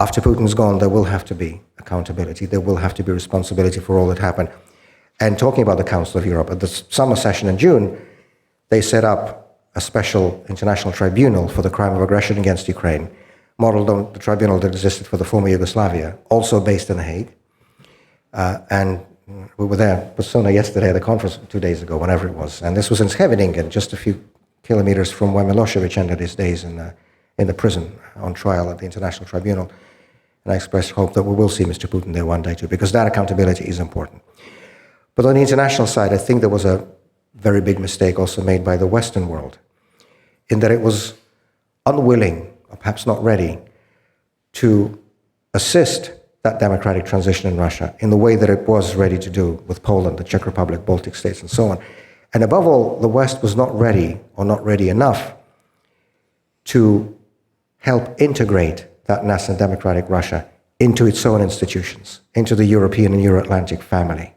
After Putin's gone, there will have to be accountability. There will have to be responsibility for all that happened. And talking about the Council of Europe, at the summer session in June, they set up a special international tribunal for the crime of aggression against Ukraine, modeled on the tribunal that existed for the former Yugoslavia, also based in The Hague. And we were there with Sunna yesterday at the conference 2 days ago, whenever it was. And this was in Scheveningen, just a few kilometers from where Milosevic ended his days in the prison on trial at the International Tribunal. And I expressed hope that we will see Mr. Putin there one day too, because that accountability is important. But on the international side, I think there was a very big mistake also made by the Western world, in that it was unwilling, or perhaps not ready, to assist that democratic transition in Russia in the way that it was ready to do with Poland, the Czech Republic, Baltic states, and so on. And above all, the West was not ready, or not ready enough, to help integrate that nascent democratic Russia into its own institutions, into the European and Euro-Atlantic family.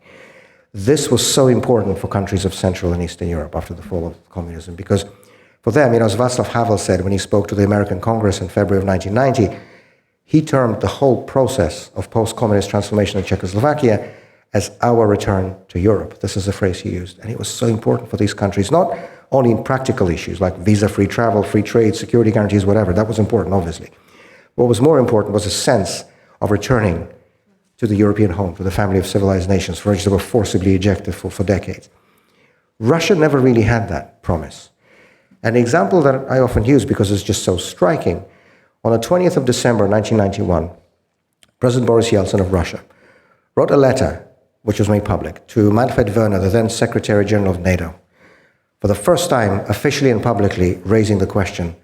This was so important for countries of Central and Eastern Europe after the fall of communism, because for them, as Václav Havel said when he spoke to the American Congress in February of 1990, he termed the whole process of post-communist transformation in Czechoslovakia as our return to Europe. This is the phrase he used. And it was so important for these countries, not only in practical issues like visa-free travel, free trade, security guarantees, whatever. That was important, obviously. What was more important was a sense of returning to the European home, to the family of civilized nations, for which they were forcibly ejected for decades. Russia never really had that promise. An example that I often use because it's just so striking, on the 20th of December 1991, President Boris Yeltsin of Russia wrote a letter, which was made public, to Manfred Wörner, the then Secretary General of NATO, for the first time officially and publicly raising the question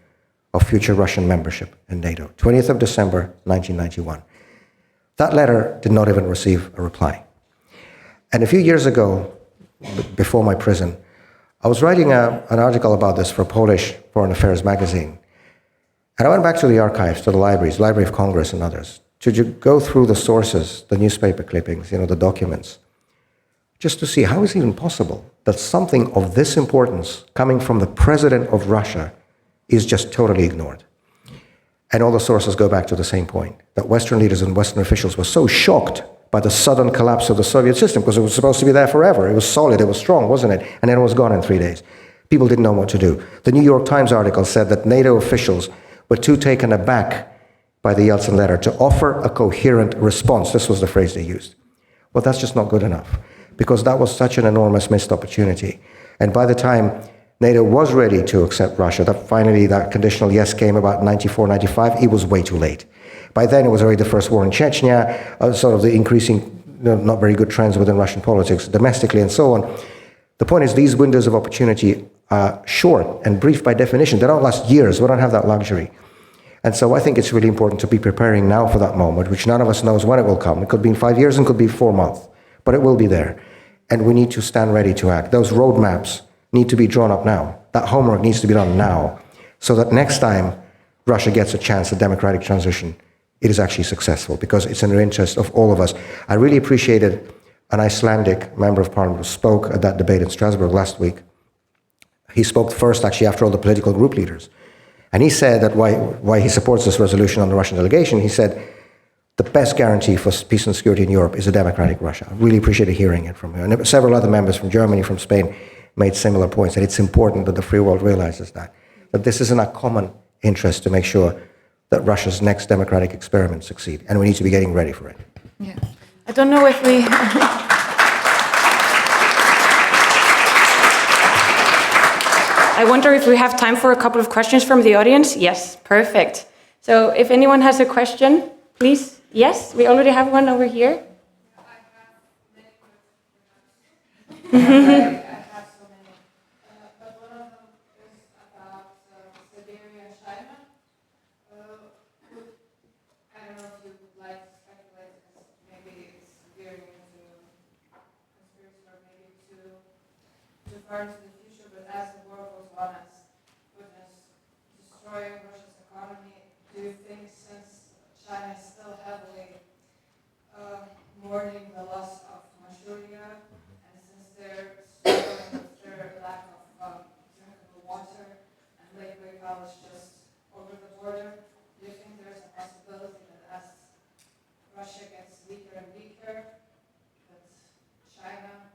of future Russian membership in NATO, 20th of December 1991. That letter did not even receive a reply. And a few years ago, before my prison, I was writing an article about this for Polish Foreign Affairs magazine. And I went back to the archives, to the libraries, Library of Congress and others, to go through the sources, the newspaper clippings, the documents, just to see how is it even possible that something of this importance coming from the president of Russia is just totally ignored. And all the sources go back to the same point, that Western leaders and Western officials were so shocked by the sudden collapse of the Soviet system, because it was supposed to be there forever. It was solid, it was strong, wasn't it? And then it was gone in 3 days. People didn't know what to do. The New York Times article said that NATO officials were too taken aback by the Yeltsin letter to offer a coherent response. This was the phrase they used. Well, that's just not good enough, because that was such an enormous missed opportunity. And by the time NATO was ready to accept Russia, that conditional yes came about 94, 95, it was way too late. By then, it was already the first war in Chechnya, sort of the increasing, not very good trends within Russian politics, domestically and so on. The point is, these windows of opportunity are short and brief by definition. They don't last years. We don't have that luxury. And so I think it's really important to be preparing now for that moment, which none of us knows when it will come. It could be in 5 years and could be 4 months, but it will be there. And we need to stand ready to act. Those roadmaps need to be drawn up now. That homework needs to be done now, so that next time Russia gets a chance at democratic transition, it is actually successful, because it's in the interest of all of us. I really appreciated an Icelandic member of parliament who spoke at that debate in Strasbourg last week. He spoke first, actually, after all the political group leaders. And he said that why he supports this resolution on the Russian delegation, he said, the best guarantee for peace and security in Europe is a democratic Russia. I really appreciated hearing it from him. And several other members from Germany, from Spain, made similar points. And it's important that the free world realizes that this is in our common interest to make sure that Russia's next democratic experiments succeed. And we need to be getting ready for it. Yeah. I don't know if we... I wonder if we have time for a couple of questions from the audience. Yes, perfect. So if anyone has a question, please. Yes, we already have one over here. I have many questions. But one of them is about Siberia and China. I don't know if you would like to speculate, because maybe it's veering into conspiracy or maybe too far into the future, but as the war goes on, as Putin is destroying Russia's economy, do you think, since China is still heavily mourning the loss of Manchuria, and since they're struggling with their lack of drinkable water, and Lake Baikal is just over the border, do you think there's a possibility that as Russia gets weaker and weaker, that China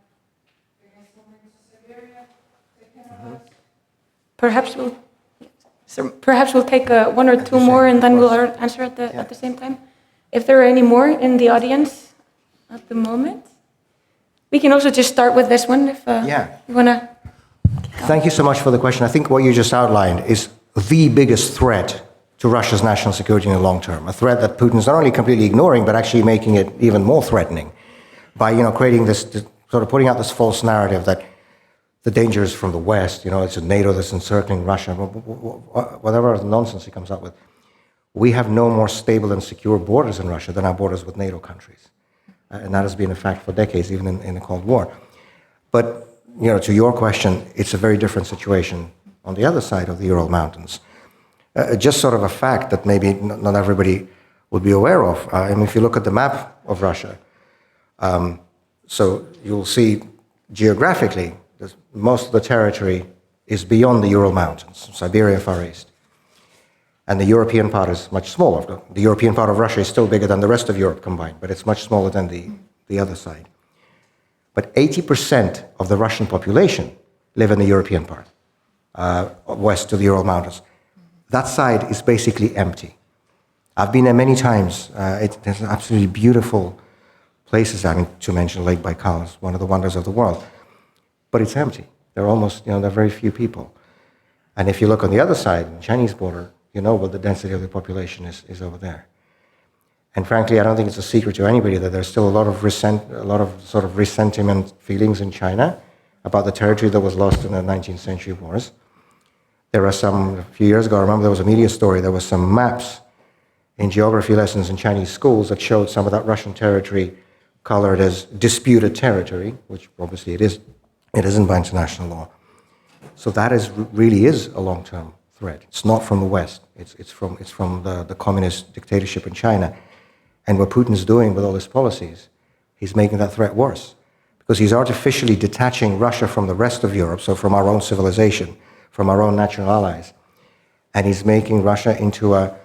begins moving to Siberia, taking over? Perhaps we'll take one or two more, and then we'll answer at the same time. If there are any more in the audience at the moment, we can also just start with this one if you want to. Thank you so much for the question. I think what you just outlined is the biggest threat to Russia's national security in the long term, a threat that Putin's not only completely ignoring, but actually making it even more threatening by creating this, sort of putting out this false narrative that the danger is from the West, it's a NATO that's encircling Russia, whatever nonsense he comes up with. We have no more stable and secure borders in Russia than our borders with NATO countries. And that has been a fact for decades, even in the Cold War. But, to your question, it's a very different situation on the other side of the Ural Mountains. Just sort of a fact that maybe not everybody would be aware of. If you look at the map of Russia, so you'll see geographically, most of the territory is beyond the Ural Mountains, Siberia, Far East. And the European part is much smaller. The European part of Russia is still bigger than the rest of Europe combined, but it's much smaller than the other side. But 80% of the Russian population live in the European part, west of the Ural Mountains. That side is basically empty. I've been there many times. There's absolutely beautiful places. I mean, to mention Lake Baikal is one of the wonders of the world. But it's empty. There are very few people. And if you look on the other side, the Chinese border, you know what the density of the population is over there. And frankly, I don't think it's a secret to anybody that there's still a lot of sort of resentment feelings in China about the territory that was lost in the 19th century wars. There are a few years ago, I remember there was a media story, there was some maps in geography lessons in Chinese schools that showed some of that Russian territory colored as disputed territory, which obviously it isn't by international law. So that really is a long-term threat. It's not from the West. It's from the communist dictatorship in China. And what Putin's doing with all his policies, he's making that threat worse. Because he's artificially detaching Russia from the rest of Europe, so from our own civilization, from our own natural allies. And he's making Russia into a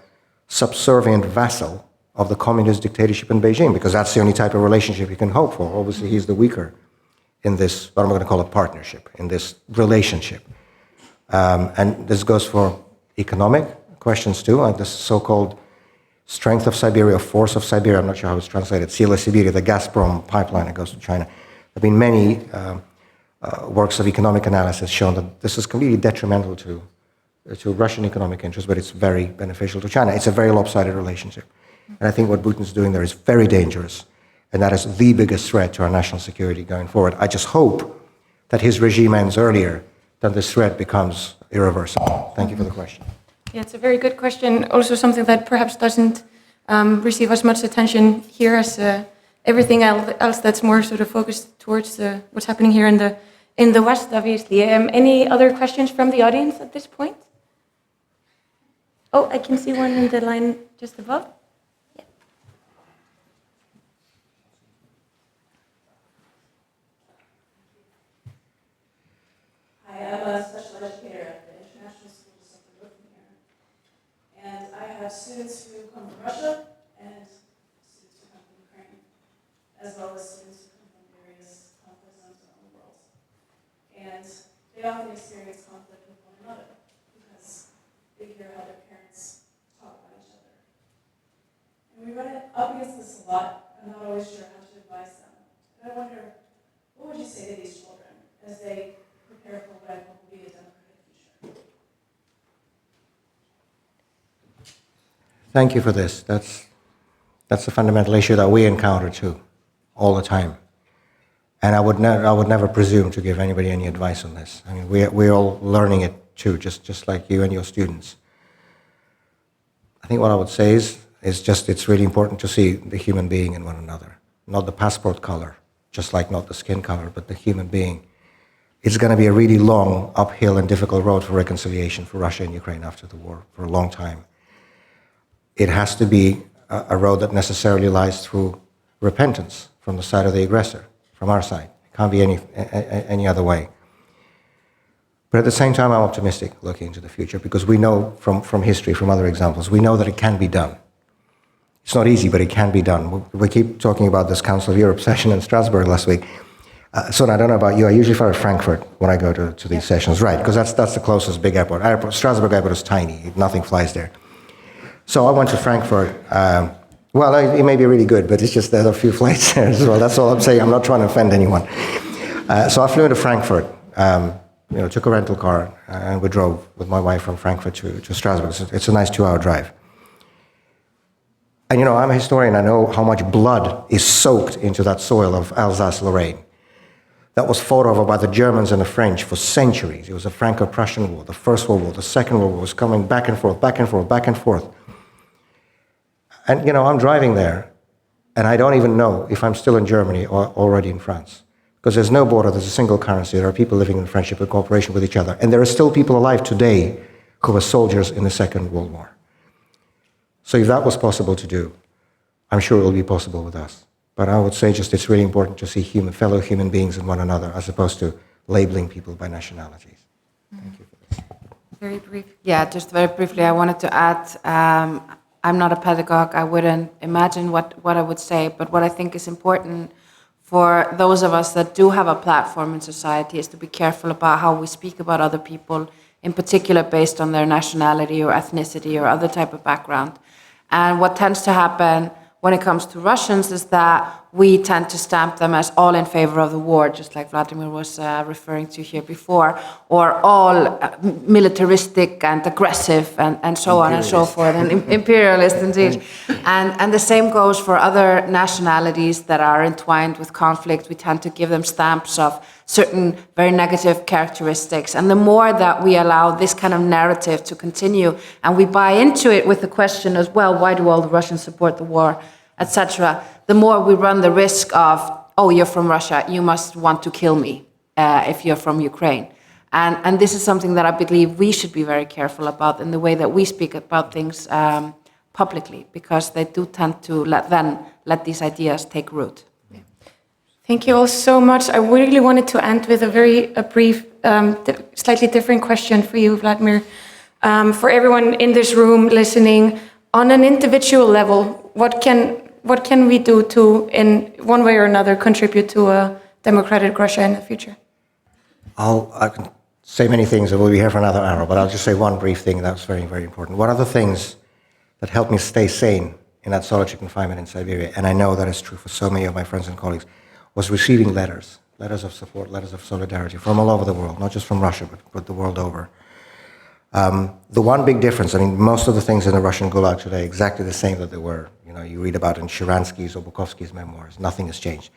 subservient vassal of the communist dictatorship in Beijing, because that's the only type of relationship he can hope for. Obviously, he's the weaker in this, what I'm going to call a partnership, in this relationship. And this goes for economic questions too, like the so-called strength of Siberia, force of Siberia, I'm not sure how it's translated, Sila Siberia, the Gazprom pipeline that goes to China. There have been many works of economic analysis shown that this is completely detrimental to Russian economic interests, but it's very beneficial to China. It's a very lopsided relationship. And I think what Putin's doing there is very dangerous, and that is the biggest threat to our national security going forward. I just hope that his regime ends earlier than this threat becomes irreversible. Thank you for the question. Yeah, it's a very good question. Also something that perhaps doesn't receive as much attention here as everything else that's more sort of focused towards what's happening here in the West, obviously. Any other questions from the audience at this point? Oh, I can see one in the line just above. Yeah. Hi, I'm a special educator at the International School District of here. And I have students who come from Russia and students who come from Ukraine, as well as students who come from various conflict zones around the world. And they often experience conflict with one another because they hear how their parents talk about each other. And we run up against this a lot. I'm not always sure how to advise them. But I wonder, what would you say to these children as they prepare for what I hope will be a democratic future? Thank you for this. That's a fundamental issue that we encounter too, all the time. And I would never presume to give anybody any advice on this. I mean, we're all learning it too, just like you and your students. I think what I would say is it's really important to see the human being in one another, not the passport color, just like not the skin color, but the human being. It's going to be a really long, uphill and difficult road for reconciliation for Russia and Ukraine after the war for a long time. It has to be a road that necessarily lies through repentance from the side of the aggressor, from our side. It can't be any other way. But at the same time, I'm optimistic looking into the future because we know from history, from other examples, we know that it can be done. It's not easy, but it can be done. We keep talking about this Council of Europe session in Strasbourg last week. Sunna, I don't know about you, I usually fly to Frankfurt when I go to these sessions, right, because that's the closest big airport. Strasbourg airport is tiny, nothing flies there. So I went to Frankfurt. Well, it may be really good, but it's just there are a few flights there as well. That's all I'm saying. I'm not trying to offend anyone. So I flew into Frankfurt, took a rental car, and we drove with my wife from Frankfurt to Strasbourg. It's a nice 2-hour drive. And I'm a historian. I know how much blood is soaked into that soil of Alsace-Lorraine. That was fought over by the Germans and the French for centuries. It was a Franco-Prussian war. The First World War, the Second World War was coming back and forth, back and forth, back and forth. And, I'm driving there, and I don't even know if I'm still in Germany or already in France. Because there's no border, there's a single currency. There are people living in friendship and cooperation with each other. And there are still people alive today who were soldiers in the Second World War. So if that was possible to do, I'm sure it will be possible with us. But I would say just it's really important to see fellow human beings in one another as opposed to labeling people by nationalities. Thank you for this. Very brief. Yeah, just very briefly, I wanted to add, I'm not a pedagogue. I wouldn't imagine what I would say, but what I think is important for those of us that do have a platform in society is to be careful about how we speak about other people, in particular based on their nationality or ethnicity or other type of background. And what tends to happen when it comes to Russians is that we tend to stamp them as all in favor of the war, just like Vladimir was referring to here before, or all militaristic and aggressive and so on and so forth, and imperialist indeed. And the same goes for other nationalities that are entwined with conflict. We tend to give them stamps of certain very negative characteristics. And the more that we allow this kind of narrative to continue, and we buy into it with the question as well, why do all the Russians support the war, etc., the more we run the risk of, oh, you're from Russia, you must want to kill me if you're from Ukraine. And this is something that I believe we should be very careful about in the way that we speak about things publicly, because they do tend to let these ideas take root. Thank you all so much. I really wanted to end with a brief, slightly different question for you, Vladimir. For everyone in this room listening, on an individual level, what can we do to, in one way or another, contribute to a democratic Russia in the future? I can say many things, and we'll be here for another hour, but I'll just say one brief thing that's very, very important. One of the things that helped me stay sane in that solitary confinement in Siberia, and I know that is true for so many of my friends and colleagues, was receiving letters of support, letters of solidarity from all over the world, not just from Russia, but the world over. The one big difference, I mean, most of the things in the Russian Gulag today are exactly the same that they were. You know, you read about in Sharansky's or Bukovsky's memoirs. Nothing has changed.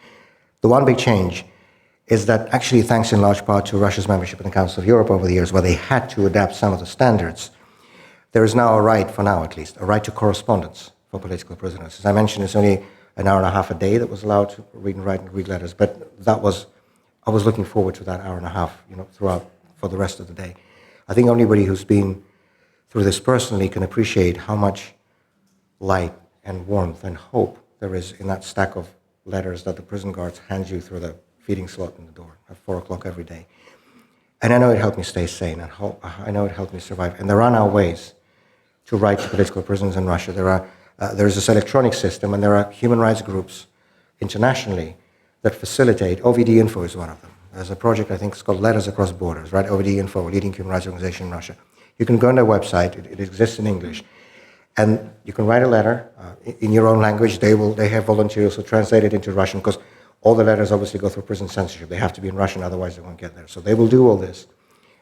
The one big change is that actually, thanks in large part to Russia's membership in the Council of Europe over the years, where they had to adapt some of the standards, there is now a right, for now at least, a right to correspondence for political prisoners. As I mentioned, it's only an hour and a half a day that was allowed to read and write and read letters, but I was looking forward to that hour and a half, throughout for the rest of the day. I think anybody who's been through this personally can appreciate how much light and warmth and hope there is in that stack of letters that the prison guards hand you through the feeding slot in the door at 4 o'clock every day. And I know it helped me stay sane, and I know it helped me survive. And there are now ways to write to political prisoners in Russia. There is this electronic system, and there are human rights groups internationally that facilitate. OVD Info is one of them. There's a project, I think, it's called Letters Across Borders, right? OVD Info, a leading human rights organization in Russia. You can go on their website, it exists in English, and you can write a letter in your own language. They have volunteers who translate it into Russian, because all the letters obviously go through prison censorship. They have to be in Russian, otherwise they won't get there. So they will do all this,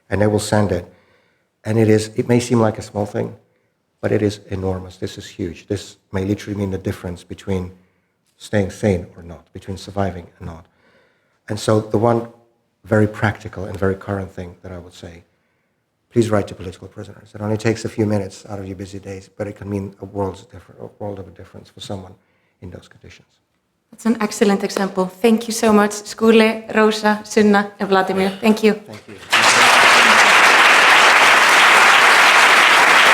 and they will send it. And it may seem like a small thing, but it is enormous. This is huge. This may literally mean the difference between staying sane or not, between surviving and not. And so the one very practical and very current thing that I would say, please write to political prisoners. It only takes a few minutes out of your busy days, but it can mean a world of a difference for someone in those conditions. That's an excellent example. Thank you so much, Skúli, Rósa, Sunna, and Vladimir. Thank you. Thank you.